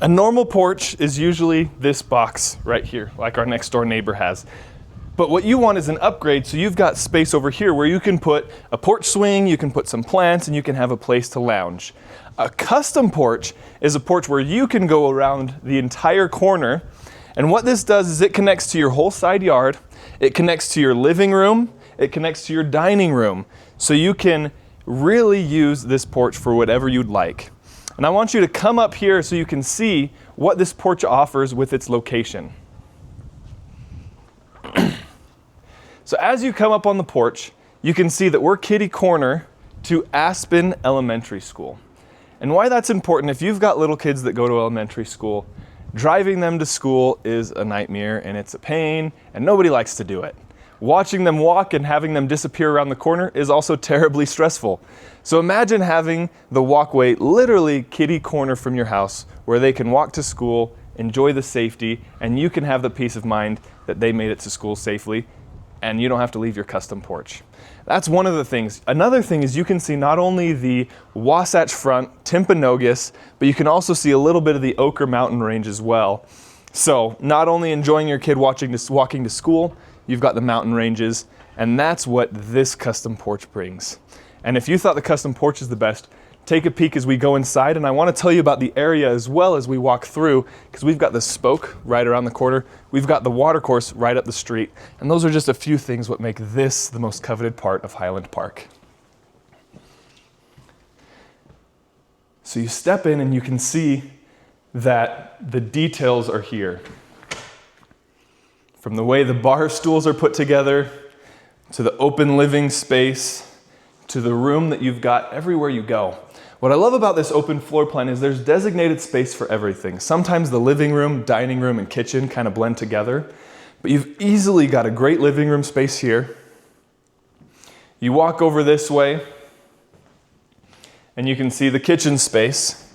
A normal porch is usually this box right here, like our next door neighbor has. But what you want is an upgrade, so you've got space over here where you can put a porch swing, you can put some plants, and you can have a place to lounge. A custom porch is a porch where you can go around the entire corner, and what this does is it connects to your whole side yard, it connects to your living room, it connects to your dining room, so you can really use this porch for whatever you'd like. And I want you to come up here so you can see what this porch offers with its location. So as you come up on the porch, you can see that we're kitty corner to Aspen Elementary School. And why that's important, if you've got little kids that go to elementary school, driving them to school is a nightmare and it's a pain and nobody likes to do it. Watching them walk and having them disappear around the corner is also terribly stressful. So imagine having the walkway literally kitty corner from your house where they can walk to school, enjoy the safety, and you can have the peace of mind that they made it to school safely and you don't have to leave your custom porch. That's one of the things. Another thing is you can see not only the Wasatch Front, Timpanogos, but you can also see a little bit of the Ochre Mountain Range as well. So not only enjoying your kid walking to school, you've got the mountain ranges, and that's what this custom porch brings. And if you thought the custom porch is the best, take a peek as we go inside, and I want to tell you about the area as well as we walk through, because we've got the spoke right around the corner, we've got the watercourse right up the street, and those are just a few things what make this the most coveted part of Highland Park. So you step in and you can see that the details are here. From the way the bar stools are put together, to the open living space, to the room that you've got everywhere you go. What I love about this open floor plan is there's designated space for everything. Sometimes the living room, dining room, and kitchen kind of blend together, but you've easily got a great living room space here. You walk over this way, and you can see the kitchen space.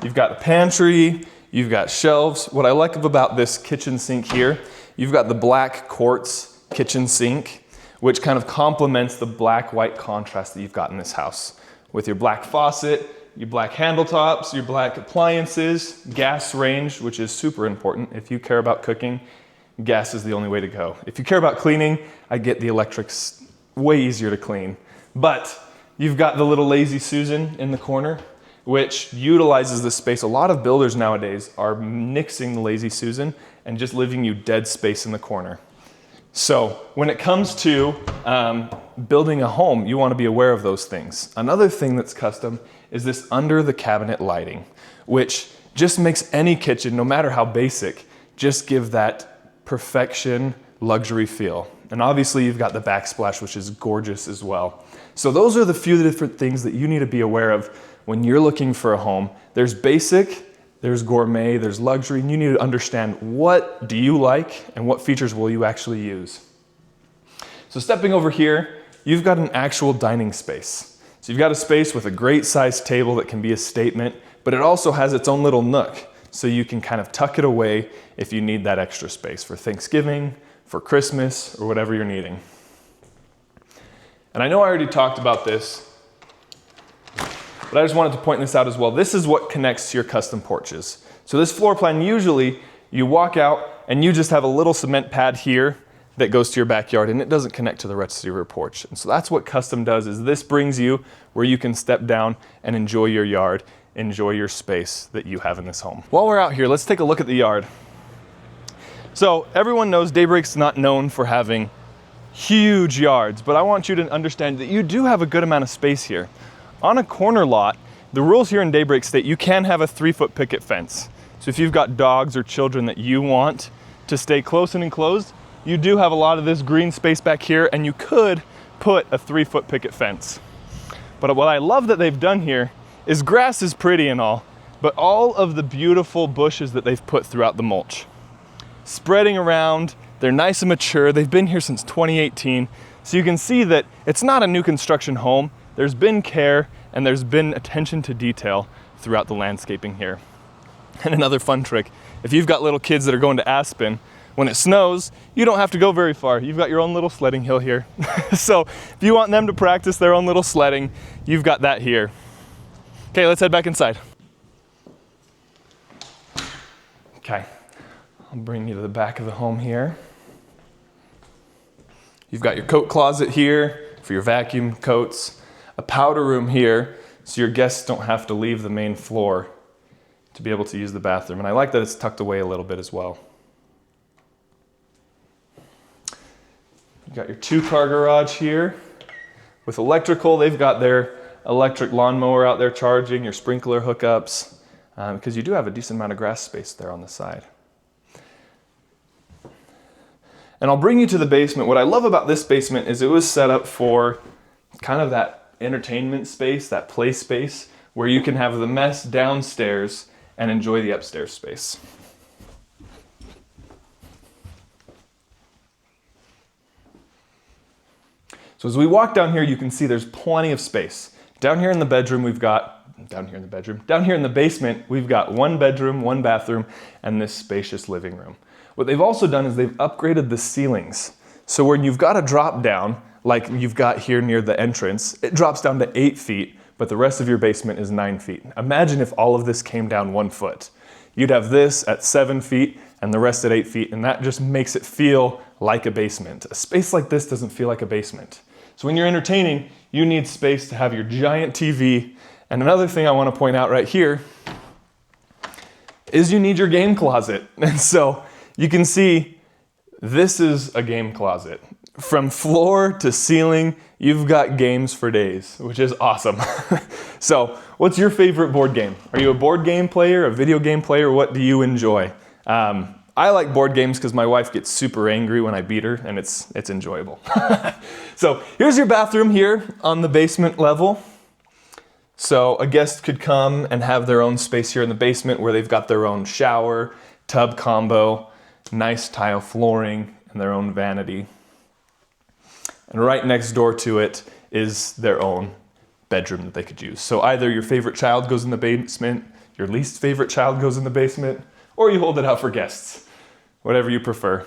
You've got the pantry, you've got shelves. What I like about this kitchen sink here, you've got the black quartz kitchen sink, which kind of complements the black-white contrast that you've got in this house. With your black faucet, your black handle tops, your black appliances, gas range, which is super important. If you care about cooking, gas is the only way to go. If you care about cleaning, I get the electric's way easier to clean. But you've got the little Lazy Susan in the corner, which utilizes this space. A lot of builders nowadays are nixing the Lazy Susan and just leaving you dead space in the corner. So when it comes to building a home, you want to be aware of those things. Another thing that's custom is this under the cabinet lighting, which just makes any kitchen, no matter how basic, just give that perfection, luxury feel. And obviously you've got the backsplash, which is gorgeous as well. So those are the few different things that you need to be aware of when you're looking for a home. There's basic, there's gourmet, there's luxury, and you need to understand what do you like and what features will you actually use. So stepping over here, you've got an actual dining space. So you've got a space with a great sized table that can be a statement, but it also has its own little nook, so you can kind of tuck it away if you need that extra space for Thanksgiving, for Christmas, or whatever you're needing. And I know I already talked about this, but I just wanted to point this out as well. This is what connects to your custom porches. So this floor plan, usually you walk out and you just have a little cement pad here that goes to your backyard, and it doesn't connect to the rest of your porch. And so that's what custom does, is this brings you where you can step down and enjoy your yard, enjoy your space that you have in this home. While we're out here, let's take a look at the yard. So everyone knows Daybreak's not known for having huge yards, but I want you to understand that you do have a good amount of space here. On a corner lot, the rules here in Daybreak state you can have a 3-foot picket fence. So if you've got dogs or children that you want to stay close and enclosed, you do have a lot of this green space back here, and you could put a 3-foot picket fence. But what I love that they've done here is grass is pretty and all, but all of the beautiful bushes that they've put throughout the mulch. Spreading around, they're nice and mature. They've been here since 2018. So you can see that it's not a new construction home. There's been care and there's been attention to detail throughout the landscaping here. And another fun trick, if you've got little kids that are going to Aspen, when it snows, you don't have to go very far. You've got your own little sledding hill here. So if you want them to practice their own little sledding, you've got that here. Okay, let's head back inside. Okay, I'll bring you to the back of the home here. You've got your coat closet here for your vacuum coats, a powder room here so your guests don't have to leave the main floor to be able to use the bathroom. And I like that it's tucked away a little bit as well. You've got your 2-car garage here with electrical. They've got their electric lawnmower out there charging, your sprinkler hookups, because you do have a decent amount of grass space there on the side. And I'll bring you to the basement. What I love about this basement is it was set up for kind of that entertainment space, that play space, where you can have the mess downstairs and enjoy the upstairs space. So as we walk down here, you can see there's plenty of space. Down here in the bedroom, down here in the basement, we've got 1 bedroom, 1 bathroom, and this spacious living room. What they've also done is they've upgraded the ceilings. So when you've got a drop down, like you've got here near the entrance, it drops down to 8 feet, but the rest of your basement is 9 feet. Imagine if all of this came down 1 foot. You'd have this at 7 feet and the rest at 8 feet, and that just makes it feel like a basement. A space like this doesn't feel like a basement. So when you're entertaining, you need space to have your giant TV. And another thing I want to point out right here is you need your game closet. And so you can see this is a game closet. From floor to ceiling, you've got games for days, which is awesome. So what's your favorite board game? Are you a board game player, a video game player? What do you enjoy? I like board games because my wife gets super angry when I beat her, and it's enjoyable. So here's your bathroom here on the basement level. So a guest could come and have their own space here in the basement where they've got their own shower, tub combo, nice tile flooring, and their own vanity. And right next door to it is their own bedroom that they could use. So either your favorite child goes in the basement, your least favorite child goes in the basement, or you hold it out for guests, whatever you prefer.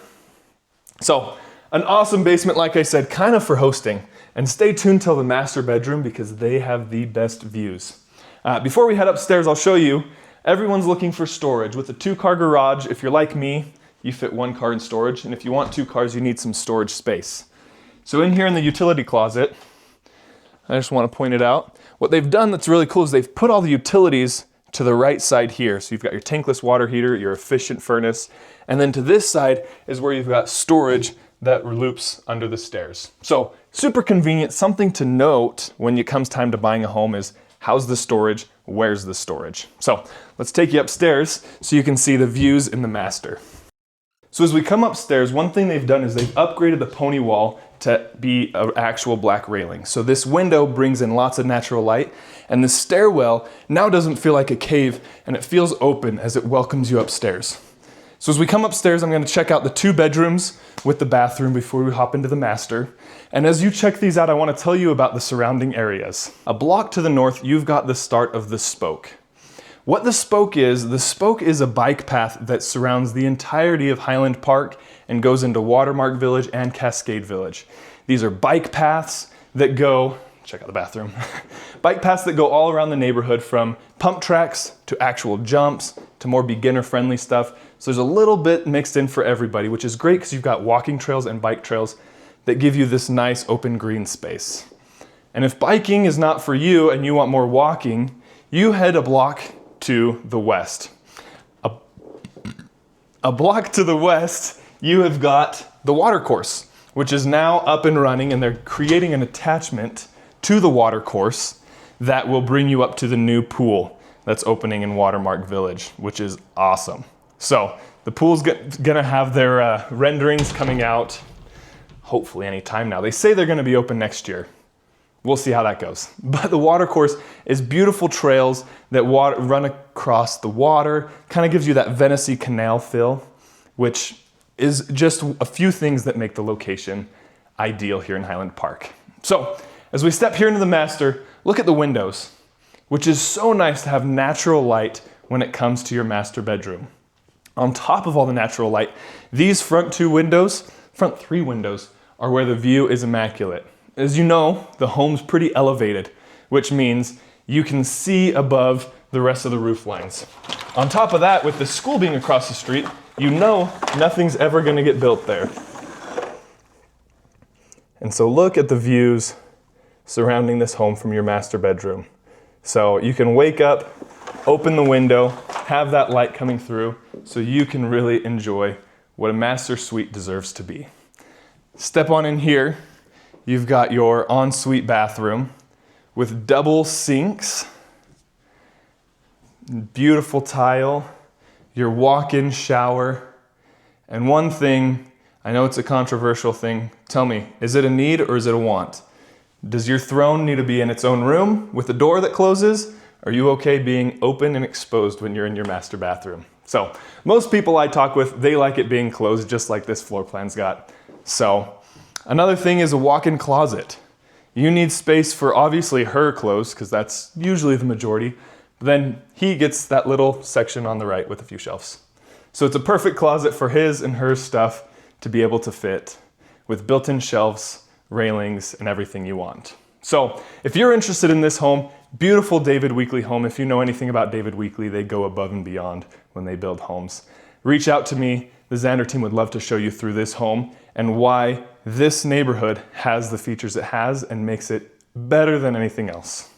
So an awesome basement, like I said, kind of for hosting. And stay tuned till the master bedroom because they have the best views. Before we head upstairs, I'll show you, everyone's looking for storage. With a 2-car garage, if you're like me, you fit 1 car in storage. And if you want 2 cars, you need some storage space. So in here in the utility closet, I just want to point it out. What they've done that's really cool is they've put all the utilities to the right side here. So you've got your tankless water heater, your efficient furnace, and then to this side is where you've got storage that loops under the stairs. So super convenient. Something to note when it comes time to buying a home is how's the storage, where's the storage? So let's take you upstairs so you can see the views in the master. So as we come upstairs, one thing they've done is they've upgraded the pony wall to be an actual black railing. So this window brings in lots of natural light, and the stairwell now doesn't feel like a cave, and it feels open as it welcomes you upstairs. So as we come upstairs, I'm going to check out the 2 bedrooms with the bathroom before we hop into the master. And as you check these out, I want to tell you about the surrounding areas. A block to the north, you've got the start of the spoke. What the spoke is a bike path that surrounds the entirety of Highland Park and goes into Watermark Village and Cascade Village. These are bike paths that go, check out the bathroom, bike paths that go all around the neighborhood, from pump tracks to actual jumps to more beginner-friendly stuff. So there's a little bit mixed in for everybody, which is great because you've got walking trails and bike trails that give you this nice open green space. And if biking is not for you and you want more walking, you head a block to the west. A block to the west, you have got the Watercourse, which is now up and running, and they're creating an attachment to the Watercourse that will bring you up to the new pool that's opening in Watermark Village, which is awesome. So the pool's gonna have their renderings coming out hopefully any time now. They say they're gonna be open next year. We'll see how that goes. But the Watercourse is beautiful trails that run across the water, kind of gives you that Venice canal feel, which is just a few things that make the location ideal here in Highland Park. So as we step here into the master, look at the windows, which is so nice to have natural light when it comes to your master bedroom. On top of all the natural light, these front 3 windows, are where the view is immaculate. As you know, the home's pretty elevated, which means you can see above the rest of the roof lines. On top of that, with the school being across the street, you know nothing's ever gonna get built there. And so look at the views surrounding this home from your master bedroom. So you can wake up, open the window, have that light coming through so you can really enjoy what a master suite deserves to be. Step on in here, you've got your ensuite bathroom with double sinks, beautiful tile, your walk-in shower, and one thing, I know it's a controversial thing, tell me, is it a need or is it a want? Does your throne need to be in its own room with a door that closes? Are you okay being open and exposed when you're in your master bathroom? So most people I talk with, they like it being closed just like this floor plan's got. So another thing is a walk-in closet. You need space for obviously her clothes because that's usually the majority. But then he gets that little section on the right with a few shelves. So it's a perfect closet for his and her stuff to be able to fit with built-in shelves, railings, and everything you want. So if you're interested in this home, beautiful David Weekley home. If you know anything about David Weekley, they go above and beyond when they build homes. Reach out to me. The Zander team would love to show you through this home and why this neighborhood has the features it has and makes it better than anything else.